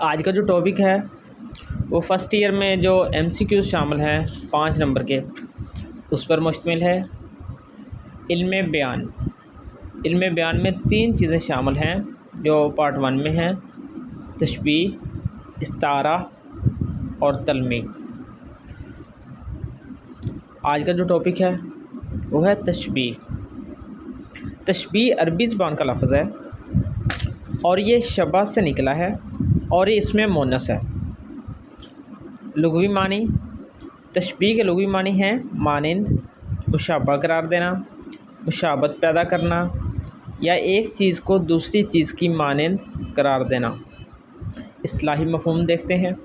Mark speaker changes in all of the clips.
Speaker 1: आज का जो टॉपिक है वो फर्स्ट ईयर में जो MCQ शामिल हैं 5 नंबर के, उस पर मुश्तमिल है। इल्म बयान। इल्म बयान में 3 चीज़ें शामिल हैं जो पार्ट 1 में हैं: तशबीह, इस्तारा और तलमीह। आज का जो टॉपिक है वो है तशबीह। तशबीह अरबी ज़बान का लफ्ज़ है और ये शबह से निकला है और ये इसमें मोनस है। लुग़वी मानी। तशबीह के लुग़वी मानी हैं मानिंद, मुशाबा करार देना, मुशाबत पैदा करना या एक चीज़ को दूसरी चीज़ की मानिंद करार देना। इस्तिलाही मफ़हूम देखते हैं।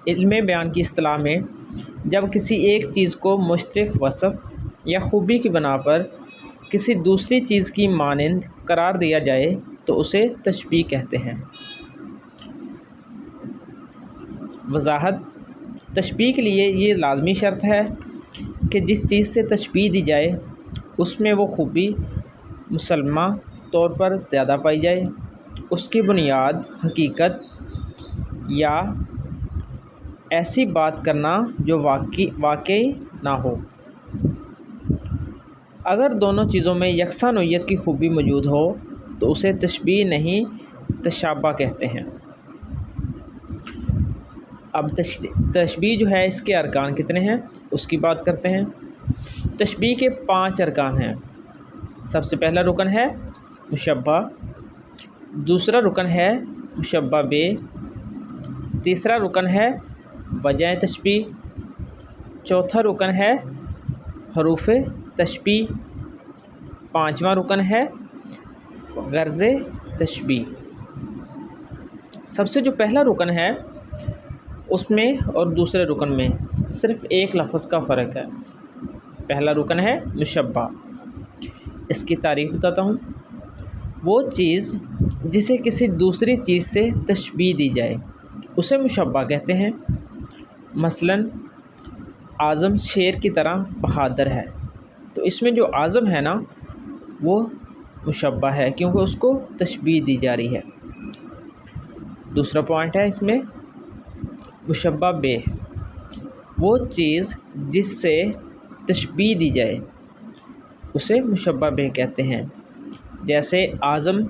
Speaker 1: इल्म बयान की इस्तिलाह में जब किसी एक चीज़ को मुश्तरक वसफ़ या ख़ूबी की बना पर किसी दूसरी चीज़ की मानिंद करार दिया जाए तो उसे तशबीह कहते हैं। वज़ाहत। तशबीह के लिए ये लाज़मी शर्त है कि जिस चीज़ से तशबीह दी जाए उसमें वो ख़ूबी मुसल्लमा तौर पर ज़्यादा पाई जाए, उसकी बुनियाद हकीकत या ऐसी बात करना जो वाकई ना हो। अगर दोनों चीज़ों में यकसा नोयत की ख़ूबी मौजूद हो तो उसे तशबीह नहीं तशाबा कहते हैं। अब तशबीह जो है इसके अरकान कितने हैं उसकी बात करते हैं। तशबीह के 5 अरकान हैं। सबसे पहला रुकन है मुशब्बा, दूसरा रुकन है मुशब्बा बे, तीसरा रुकन है वजह तशबीह, चौथा रुकन है हरूफ तशबीह, पाँचवा रुकन है गर्ज़ तशबीह। सबसे जो पहला रुकन है उसमें और दूसरे रुकन में सिर्फ़ एक लफ्ज़ का फ़र्क है। पहला रुकन है मुशब्बा। इसकी तारीफ़ बताता हूँ। वो चीज़ जिसे किसी दूसरी चीज़ से तशबीह दी जाए उसे मुशब्बा कहते हैं। मसलन आज़म शेर की तरह बहादुर है, तो इसमें जो आज़म है ना वो मुशब्बा है क्योंकि उसको तशबीह दी जा रही है। दूसरा पॉइंट है इसमें मुशब्बा बे। वो चीज़ जिससे तशबीह दी जाए उसे मुशब्बा बे कहते हैं। जैसे आज़म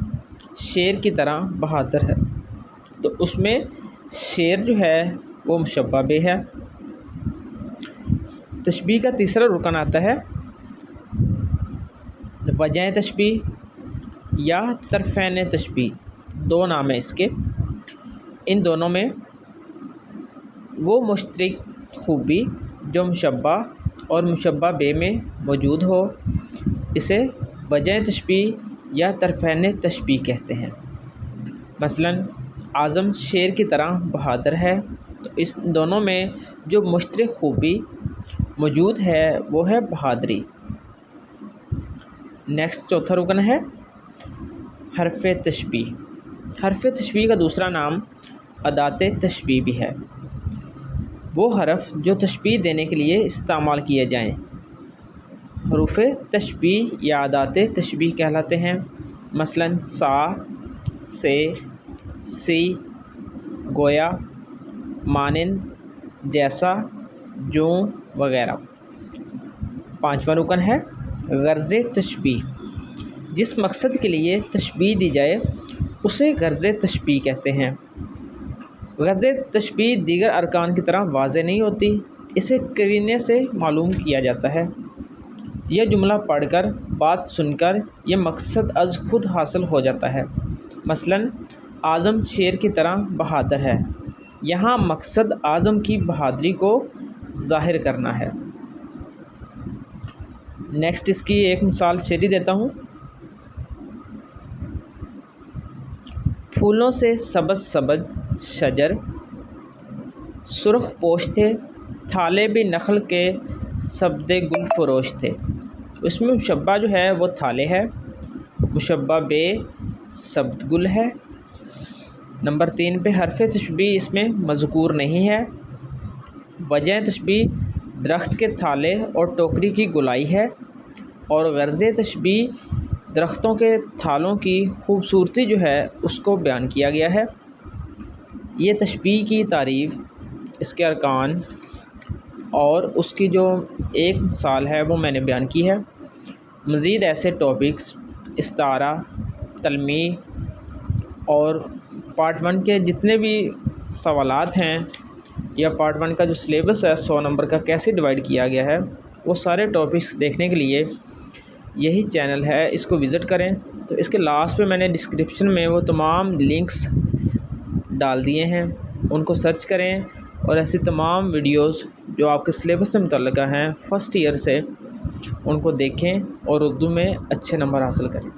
Speaker 1: शेर की तरह बहादुर है, तो उसमें शेर जो है वो मुशब्बा बे है। तशबीह का तीसरा रुकन आता है वजह तशबीह या तरफ़ैन तशबीह। 2 नाम है इसके। इन दोनों में वो मुश्तरक ख़ूबी जो मुशब्बा और मुशब्बा बे में मौजूद हो इसे वजह तशबीह या तरफ़ैन तशबीह कहते हैं। मसलन आज़म शेर की तरह बहादुर है, तो इस दोनों में जो मुश्तरक ख़ूबी मौजूद है वो है बहादुरी। नेक्स्ट चौथा रुकन है हरफ तशबीह। हरफ तशबीह का दूसरा नाम अदात तशबीह भी है। वो हरफ जो तशबीह देने के लिए इस्तेमाल किए जाएं हरूफ तशबीह या अदात तशबीह कहलाते हैं। मसलन सा, से, सी, गोया, मानिंद, जैसा, जो वगैरह। पाँचवा रुकन है गर्ज़ तशबीह। जिस मकसद के लिए तशबीह दी जाए उसे गर्ज़ तशबीह कहते हैं। गर्ज़ तशबीह दीगर अरकान की तरह वाज़ेह नहीं होती, इसे करीने से मालूम किया जाता है। यह जुमला पढ़कर, बात सुनकर यह मकसद अज़ खुद हासिल हो जाता है। मसलन आज़म शेर की तरह बहादुर है, यहाँ मकसद आज़म की बहादुरी को ज़ाहिर करना है। नेक्स्ट इसकी एक मिसाल शेरी देता हूँ। फूलों से सबज सबज शजर, सुर्ख पोश थे, थाले भी नखल के सब्दे गुल फरोश थे। इसमें मुशब्बा जो है वो थाले है, मुशब्बा बे सब्द गुल है। नंबर 3 पे हरफ तशबीह इसमें मज़कूर नहीं है। वजह तशबीह दरख्त के थाले और टोकरी की गुलाई है और गर्ज़ तशबीह दरख्तों के थालों की खूबसूरती जो है उसको बयान किया गया है। ये तशबीह की तारीफ़, इसके अरकान और उसकी जो एक मिसाल है वो मैंने बयान की है। मज़ीद ऐसे टॉपिक्स इस्तारा, तलमी और पार्ट 1 के जितने भी सवालात हैं या पार्ट 1 का जो सिलेबस है 100 नंबर का कैसे डिवाइड किया गया है, वो सारे टॉपिक्स देखने के लिए यही चैनल है, इसको विज़िट करें। तो इसके लास्ट पे मैंने डिस्क्रिप्शन में वो तमाम लिंक्स डाल दिए हैं, उनको सर्च करें और ऐसी तमाम वीडियोस जो आपके सिलेबस से मुतल्लिक़ हैं फ़र्स्ट ईयर से, उनको देखें और उर्दू में अच्छे नंबर हासिल करें।